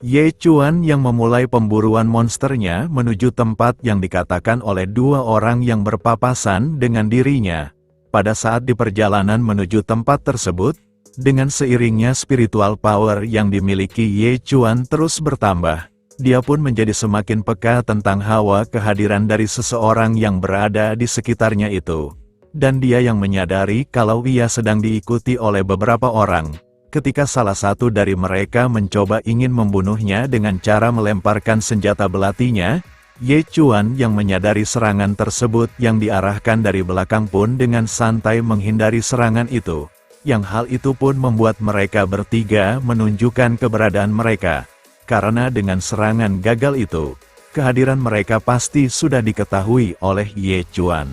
Ye Chuan yang memulai pemburuan monsternya menuju tempat yang dikatakan oleh dua orang yang berpapasan dengan dirinya. Pada saat di perjalanan menuju tempat tersebut, dengan seiringnya spiritual power yang dimiliki Ye Chuan terus bertambah, dia pun menjadi semakin peka tentang hawa kehadiran dari seseorang yang berada di sekitarnya itu. Dan dia yang menyadari kalau ia sedang diikuti oleh beberapa orang. Ketika salah satu dari mereka mencoba ingin membunuhnya dengan cara melemparkan senjata belatinya, Ye Chuan yang menyadari serangan tersebut yang diarahkan dari belakang pun dengan santai menghindari serangan itu. Yang hal itu pun membuat mereka bertiga menunjukkan keberadaan mereka. Karena dengan serangan gagal itu, kehadiran mereka pasti sudah diketahui oleh Ye Chuan.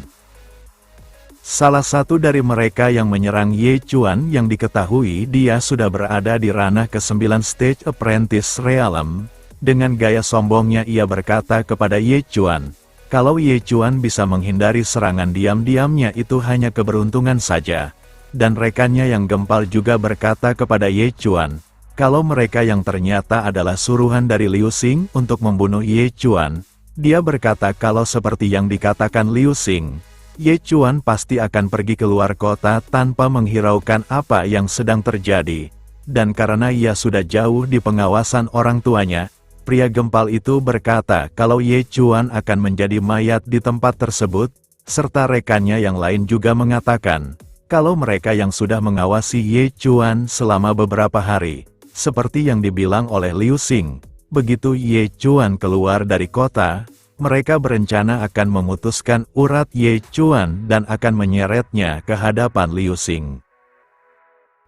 Salah satu dari mereka yang menyerang Ye Chuan yang diketahui dia sudah berada di ranah ke-9 Stage Apprentice Realm. Dengan gaya sombongnya ia berkata kepada Ye Chuan, kalau Ye Chuan bisa menghindari serangan diam-diamnya itu hanya keberuntungan saja. Dan rekannya yang gempal juga berkata kepada Ye Chuan, kalau mereka yang ternyata adalah suruhan dari Liu Xing untuk membunuh Ye Chuan. Dia berkata kalau seperti yang dikatakan Liu Xing, Ye Chuan pasti akan pergi keluar kota tanpa menghiraukan apa yang sedang terjadi. Dan karena ia sudah jauh di pengawasan orang tuanya, pria gempal itu berkata kalau Ye Chuan akan menjadi mayat di tempat tersebut, serta rekannya yang lain juga mengatakan, kalau mereka yang sudah mengawasi Ye Chuan selama beberapa hari, seperti yang dibilang oleh Liu Xing, begitu Ye Chuan keluar dari kota, mereka berencana akan memutuskan urat Ye Chuan dan akan menyeretnya ke hadapan Liu Xing.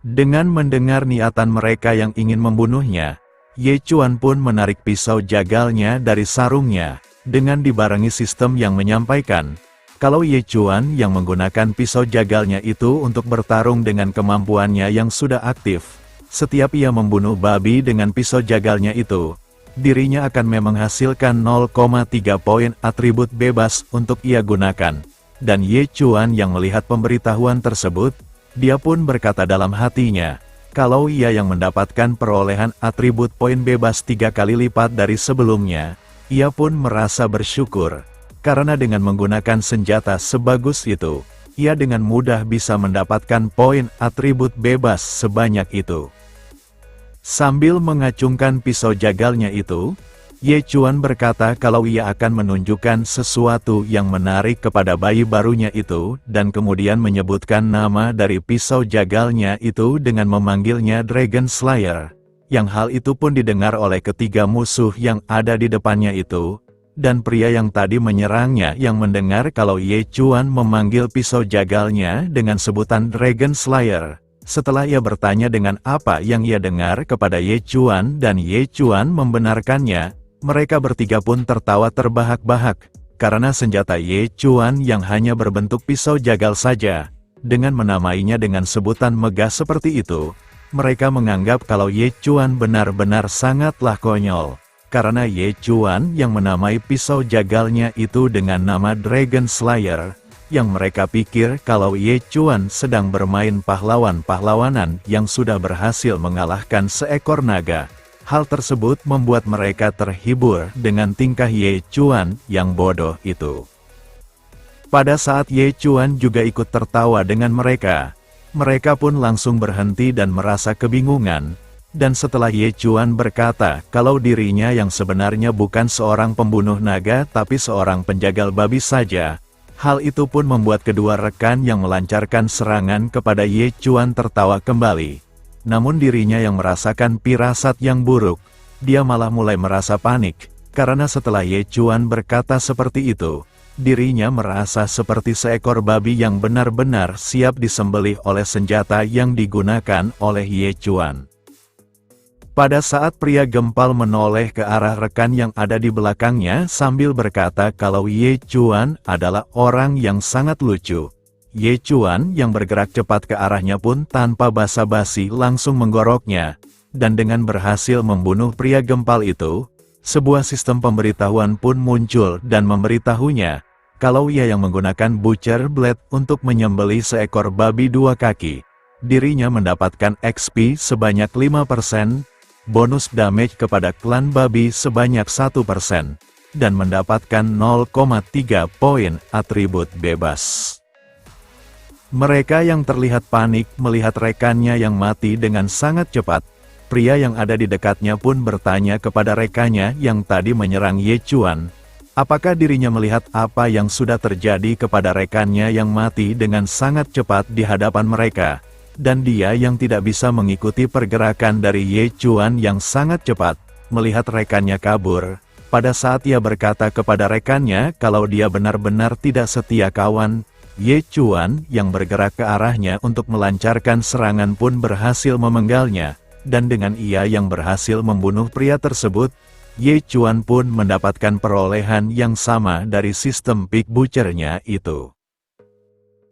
Dengan mendengar niatan mereka yang ingin membunuhnya, Ye Chuan pun menarik pisau jagalnya dari sarungnya, dengan dibarengi sistem yang menyampaikan, kalau Ye Chuan yang menggunakan pisau jagalnya itu untuk bertarung dengan kemampuannya yang sudah aktif, setiap ia membunuh babi dengan pisau jagalnya itu, dirinya akan menghasilkan 0,3 poin atribut bebas untuk ia gunakan. Dan Ye Chuan yang melihat pemberitahuan tersebut, dia pun berkata dalam hatinya, kalau ia yang mendapatkan perolehan atribut poin bebas 3 kali lipat dari sebelumnya, ia pun merasa bersyukur. Karena dengan menggunakan senjata sebagus itu, ia dengan mudah bisa mendapatkan poin atribut bebas sebanyak itu. Sambil mengacungkan pisau jagalnya itu, Ye Chuan berkata kalau ia akan menunjukkan sesuatu yang menarik kepada bayi barunya itu, dan kemudian menyebutkan nama dari pisau jagalnya itu dengan memanggilnya Dragon Slayer. Yang hal itu pun didengar oleh ketiga musuh yang ada di depannya itu, dan pria yang tadi menyerangnya yang mendengar kalau Ye Chuan memanggil pisau jagalnya dengan sebutan Dragon Slayer. Setelah ia bertanya dengan apa yang ia dengar kepada Ye Chuan dan Ye Chuan membenarkannya, mereka bertiga pun tertawa terbahak-bahak, karena senjata Ye Chuan yang hanya berbentuk pisau jagal saja, dengan menamainya dengan sebutan megah seperti itu, mereka menganggap kalau Ye Chuan benar-benar sangatlah konyol, karena Ye Chuan yang menamai pisau jagalnya itu dengan nama Dragon Slayer, yang mereka pikir kalau Ye Chuan sedang bermain pahlawan-pahlawanan yang sudah berhasil mengalahkan seekor naga. Hal tersebut membuat mereka terhibur dengan tingkah Ye Chuan yang bodoh itu. Pada saat Ye Chuan juga ikut tertawa dengan mereka, mereka pun langsung berhenti dan merasa kebingungan. Dan setelah Ye Chuan berkata kalau dirinya yang sebenarnya bukan seorang pembunuh naga tapi seorang penjagal babi saja, hal itu pun membuat kedua rekan yang melancarkan serangan kepada Ye Chuan tertawa kembali. Namun dirinya yang merasakan pirasat yang buruk, dia malah mulai merasa panik, karena setelah Ye Chuan berkata seperti itu, dirinya merasa seperti seekor babi yang benar-benar siap disembelih oleh senjata yang digunakan oleh Ye Chuan. Pada saat pria gempal menoleh ke arah rekan yang ada di belakangnya sambil berkata kalau Ye Chuan adalah orang yang sangat lucu, Ye Chuan yang bergerak cepat ke arahnya pun tanpa basa-basi langsung menggoroknya, dan dengan berhasil membunuh pria gempal itu, sebuah sistem pemberitahuan pun muncul dan memberitahunya, kalau ia yang menggunakan Butcher Blade untuk menyembelih seekor babi dua kaki, dirinya mendapatkan XP sebanyak 5%, bonus damage kepada klan babi sebanyak 1%, dan mendapatkan 0,3 poin atribut bebas. Mereka yang terlihat panik melihat rekannya yang mati dengan sangat cepat. Pria yang ada di dekatnya pun bertanya kepada rekannya yang tadi menyerang Ye Chuan, apakah dirinya melihat apa yang sudah terjadi kepada rekannya yang mati dengan sangat cepat di hadapan mereka, dan dia yang tidak bisa mengikuti pergerakan dari Ye Chuan yang sangat cepat, melihat rekannya kabur. Pada saat ia berkata kepada rekannya kalau dia benar-benar tidak setia kawan, Ye Chuan yang bergerak ke arahnya untuk melancarkan serangan pun berhasil memenggalnya, dan dengan ia yang berhasil membunuh pria tersebut, Ye Chuan pun mendapatkan perolehan yang sama dari sistem Pick Butcher-nya itu.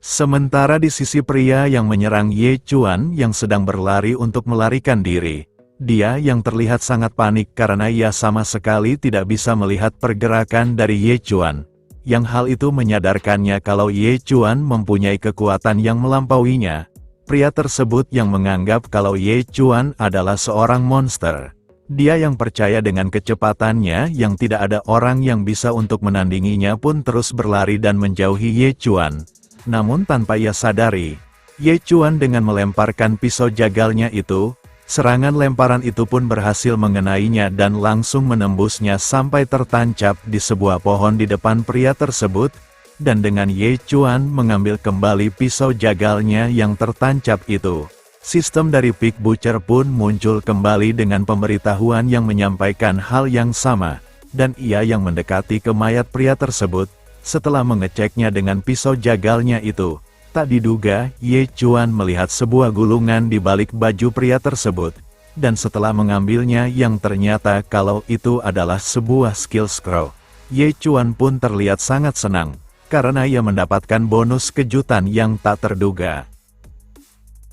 Sementara di sisi pria yang menyerang Ye Chuan yang sedang berlari untuk melarikan diri, dia yang terlihat sangat panik karena ia sama sekali tidak bisa melihat pergerakan dari Ye Chuan. Yang hal itu menyadarkannya kalau Ye Chuan mempunyai kekuatan yang melampauinya. Pria tersebut yang menganggap kalau Ye Chuan adalah seorang monster. Dia yang percaya dengan kecepatannya yang tidak ada orang yang bisa untuk menandinginya pun terus berlari dan menjauhi Ye Chuan. Namun tanpa ia sadari, Ye Chuan dengan melemparkan pisau jagalnya itu, serangan lemparan itu pun berhasil mengenainya dan langsung menembusnya sampai tertancap di sebuah pohon di depan pria tersebut, dan dengan Ye Chuan mengambil kembali pisau jagalnya yang tertancap itu, sistem dari Pick Butcher pun muncul kembali dengan pemberitahuan yang menyampaikan hal yang sama, dan ia yang mendekati ke mayat pria tersebut, setelah mengeceknya dengan pisau jagalnya itu. Tak diduga, Ye Chuan melihat sebuah gulungan di balik baju pria tersebut, dan setelah mengambilnya yang ternyata kalau itu adalah sebuah skill scroll. Ye Chuan pun terlihat sangat senang, karena ia mendapatkan bonus kejutan yang tak terduga.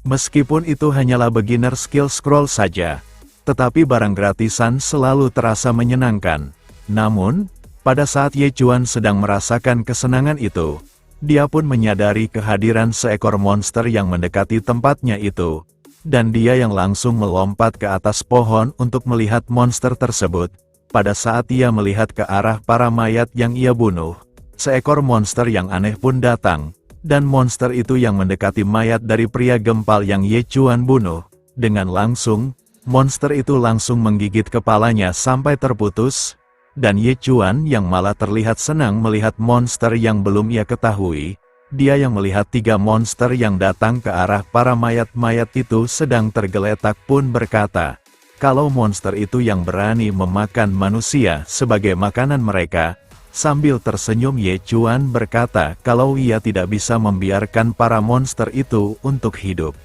Meskipun itu hanyalah beginner skill scroll saja, tetapi barang gratisan selalu terasa menyenangkan. Namun, pada saat Ye Chuan sedang merasakan kesenangan itu, dia pun menyadari kehadiran seekor monster yang mendekati tempatnya itu, dan dia yang langsung melompat ke atas pohon untuk melihat monster tersebut. Pada saat ia melihat ke arah para mayat yang ia bunuh, seekor monster yang aneh pun datang, dan monster itu yang mendekati mayat dari pria gempal yang Ye Chuan bunuh. Dengan langsung, monster itu langsung menggigit kepalanya sampai terputus, dan Ye Chuan yang malah terlihat senang melihat monster yang belum ia ketahui. Dia yang melihat 3 monster yang datang ke arah para mayat-mayat itu sedang tergeletak pun berkata, kalau monster itu yang berani memakan manusia sebagai makanan mereka. Sambil tersenyum Ye Chuan berkata kalau ia tidak bisa membiarkan para monster itu untuk hidup.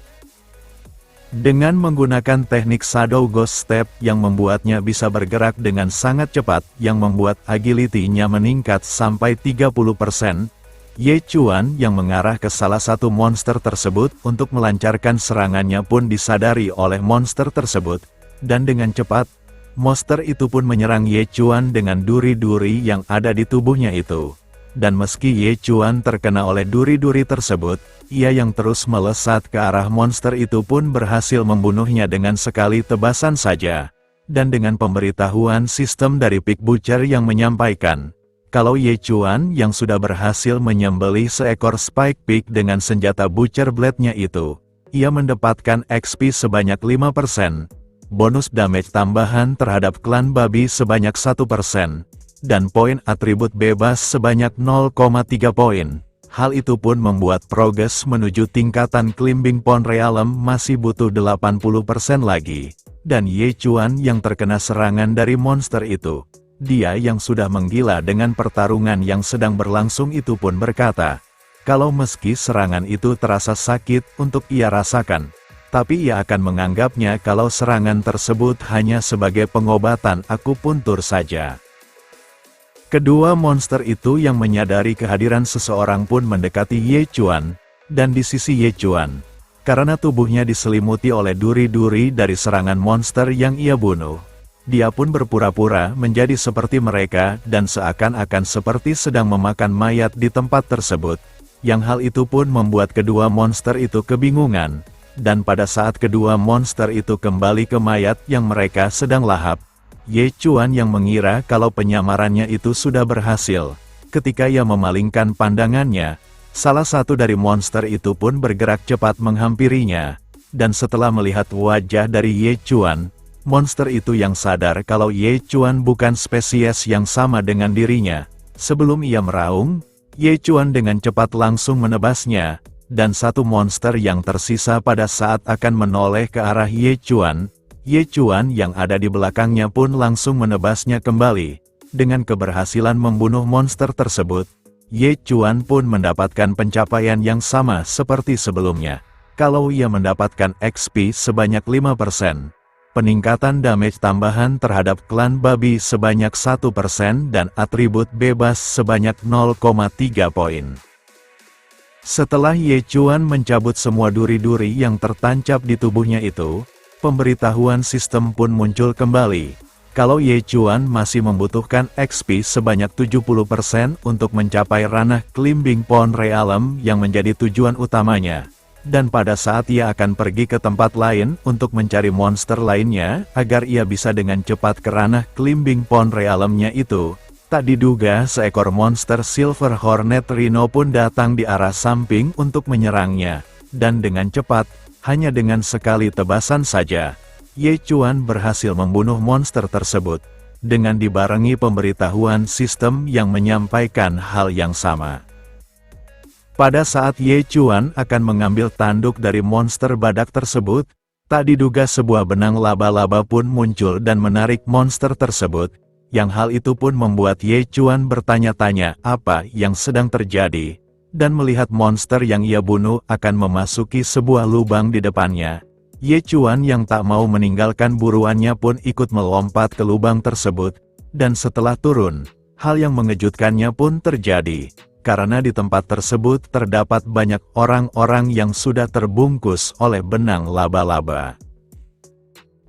Dengan menggunakan teknik Shadow Ghost Step yang membuatnya bisa bergerak dengan sangat cepat yang membuat agility-nya meningkat sampai 30%, Ye Chuan yang mengarah ke salah satu monster tersebut untuk melancarkan serangannya pun disadari oleh monster tersebut, dan dengan cepat, monster itu pun menyerang Ye Chuan dengan duri-duri yang ada di tubuhnya itu. Dan meski Ye Chuan terkena oleh duri-duri tersebut, ia yang terus melesat ke arah monster itu pun berhasil membunuhnya dengan sekali tebasan saja. Dan dengan pemberitahuan sistem dari Pick Butcher yang menyampaikan, kalau Ye Chuan yang sudah berhasil menyembelih seekor Spike Pig dengan senjata Butcher Blade-nya itu, ia mendapatkan XP sebanyak 5%, bonus damage tambahan terhadap klan babi sebanyak 1%, dan poin atribut bebas sebanyak 0,3 poin. Hal itu pun membuat progres menuju tingkatan Climbing Pond Realm masih butuh 80% lagi. Dan Ye Chuan yang terkena serangan dari monster itu, dia yang sudah menggila dengan pertarungan yang sedang berlangsung itu pun berkata, kalau meski serangan itu terasa sakit untuk ia rasakan, tapi ia akan menganggapnya kalau serangan tersebut hanya sebagai pengobatan akupuntur saja. Kedua monster itu yang menyadari kehadiran seseorang pun mendekati Ye Chuan, dan di sisi Ye Chuan, karena tubuhnya diselimuti oleh duri-duri dari serangan monster yang ia bunuh, dia pun berpura-pura menjadi seperti mereka dan seakan-akan seperti sedang memakan mayat di tempat tersebut, yang hal itu pun membuat kedua monster itu kebingungan, Dan pada saat kedua monster itu kembali ke mayat yang mereka sedang lahap, Ye Chuan yang mengira kalau penyamarannya itu sudah berhasil. Ketika ia memalingkan pandangannya, salah satu dari monster itu pun bergerak cepat menghampirinya. Dan setelah melihat wajah dari Ye Chuan, monster itu yang sadar kalau Ye Chuan bukan spesies yang sama dengan dirinya. Sebelum ia meraung, Ye Chuan dengan cepat langsung menebasnya, dan satu monster yang tersisa pada saat akan menoleh ke arah Ye Chuan yang ada di belakangnya pun langsung menebasnya kembali. Dengan keberhasilan membunuh monster tersebut, Ye Chuan pun mendapatkan pencapaian yang sama seperti sebelumnya. Kalau ia mendapatkan XP sebanyak 5%, peningkatan damage tambahan terhadap klan babi sebanyak 1% dan atribut bebas sebanyak 0,3 poin. Setelah Ye Chuan mencabut semua duri-duri yang tertancap di tubuhnya itu, pemberitahuan sistem pun muncul kembali. Kalau Ye Chuan masih membutuhkan XP sebanyak 70% untuk mencapai ranah Climbing Pond Realm yang menjadi tujuan utamanya. Dan pada saat ia akan pergi ke tempat lain untuk mencari monster lainnya, agar ia bisa dengan cepat ke ranah Climbing Pond Realm-nya itu, tak diduga seekor monster Silver Hornet Rhino pun datang di arah samping untuk menyerangnya. Dan dengan cepat, hanya dengan sekali tebasan saja, Ye Chuan berhasil membunuh monster tersebut, dengan dibarengi pemberitahuan sistem yang menyampaikan hal yang sama. Pada saat Ye Chuan akan mengambil tanduk dari monster badak tersebut, tak diduga sebuah benang laba-laba pun muncul dan menarik monster tersebut, yang hal itu pun membuat Ye Chuan bertanya-tanya apa yang sedang terjadi, dan melihat monster yang ia bunuh akan memasuki sebuah lubang di depannya. Ye Chuan yang tak mau meninggalkan buruannya pun ikut melompat ke lubang tersebut, dan setelah turun, hal yang mengejutkannya pun terjadi, karena di tempat tersebut terdapat banyak orang-orang yang sudah terbungkus oleh benang laba-laba.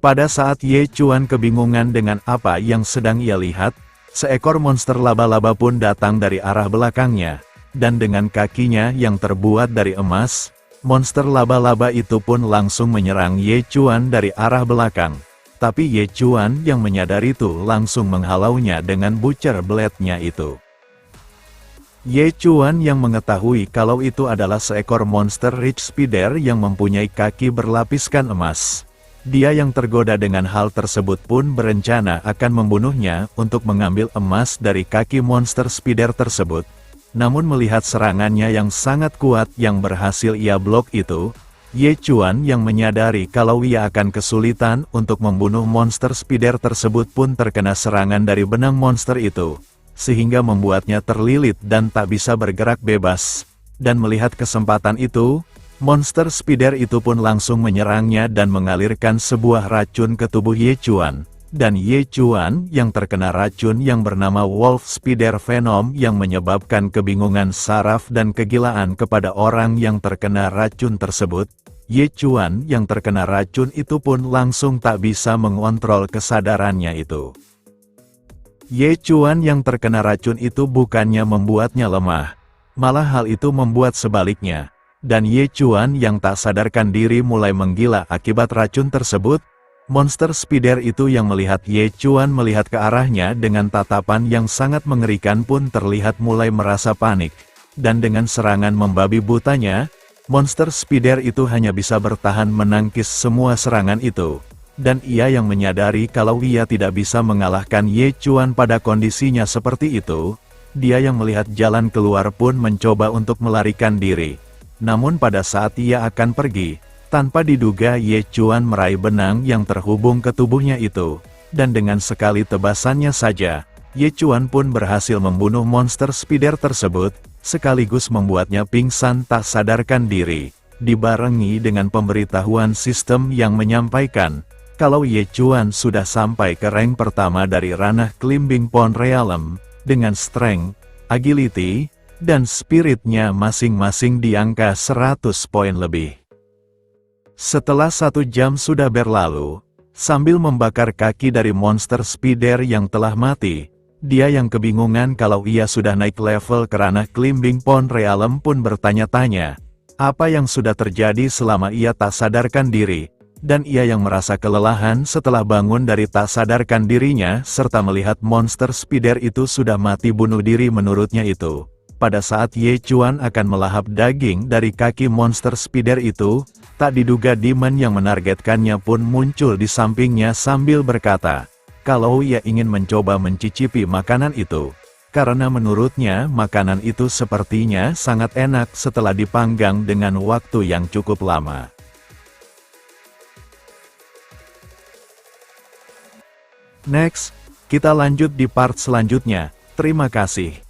Pada saat Ye Chuan kebingungan dengan apa yang sedang ia lihat, seekor monster laba-laba pun datang dari arah belakangnya. Dan dengan kakinya yang terbuat dari emas, monster laba-laba itu pun langsung menyerang Ye Chuan dari arah belakang. Tapi Ye Chuan yang menyadari itu langsung menghalaunya dengan butcher blade-nya itu. Ye Chuan yang mengetahui kalau itu adalah seekor monster Rich Spider yang mempunyai kaki berlapiskan emas. Dia yang tergoda dengan hal tersebut pun berencana akan membunuhnya untuk mengambil emas dari kaki monster Spider tersebut. Namun melihat serangannya yang sangat kuat yang berhasil ia blok itu, Ye Chuan yang menyadari kalau ia akan kesulitan untuk membunuh monster Spider tersebut pun terkena serangan dari benang monster itu, sehingga membuatnya terlilit dan tak bisa bergerak bebas. Dan melihat kesempatan itu, monster Spider itu pun langsung menyerangnya dan mengalirkan sebuah racun ke tubuh Ye Chuan. Dan Ye Chuan yang terkena racun yang bernama Wolf Spider Venom yang menyebabkan kebingungan saraf dan kegilaan kepada orang yang terkena racun tersebut. Ye Chuan yang terkena racun itu pun langsung tak bisa mengontrol kesadarannya itu. Ye Chuan yang terkena racun itu bukannya membuatnya lemah, malah hal itu membuat sebaliknya. Dan Ye Chuan yang tak sadarkan diri mulai menggila akibat racun tersebut. Monster Spider itu yang melihat Ye Chuan melihat ke arahnya dengan tatapan yang sangat mengerikan pun terlihat mulai merasa panik. Dan dengan serangan membabi butanya, monster Spider itu hanya bisa bertahan menangkis semua serangan itu. Dan ia yang menyadari kalau ia tidak bisa mengalahkan Ye Chuan pada kondisinya seperti itu, dia yang melihat jalan keluar pun mencoba untuk melarikan diri. Namun pada saat ia akan pergi, tanpa diduga Ye Chuan meraih benang yang terhubung ke tubuhnya itu, dan dengan sekali tebasannya saja, Ye Chuan pun berhasil membunuh monster Spider tersebut, sekaligus membuatnya pingsan tak sadarkan diri, dibarengi dengan pemberitahuan sistem yang menyampaikan, kalau Ye Chuan sudah sampai ke rank pertama dari ranah Climbing Pond Realm, dengan strength, agility, dan spiritnya masing-masing di angka 100 poin lebih. Setelah 1 jam sudah berlalu, sambil membakar kaki dari monster Spider yang telah mati, dia yang kebingungan kalau ia sudah naik level ke ranah Climbing Pond Realm pun bertanya-tanya, Apa yang sudah terjadi selama ia tak sadarkan diri, dan ia yang merasa kelelahan setelah bangun dari tak sadarkan dirinya serta melihat monster spider itu sudah mati bunuh diri menurutnya itu. Pada saat Ye Chuan akan melahap daging dari kaki monster spider itu, tak diduga demon yang menargetkannya pun muncul di sampingnya sambil berkata, kalau ia ingin mencoba mencicipi makanan itu. Karena menurutnya makanan itu sepertinya sangat enak setelah dipanggang dengan waktu yang cukup lama. Next, kita lanjut di part selanjutnya. Terima kasih.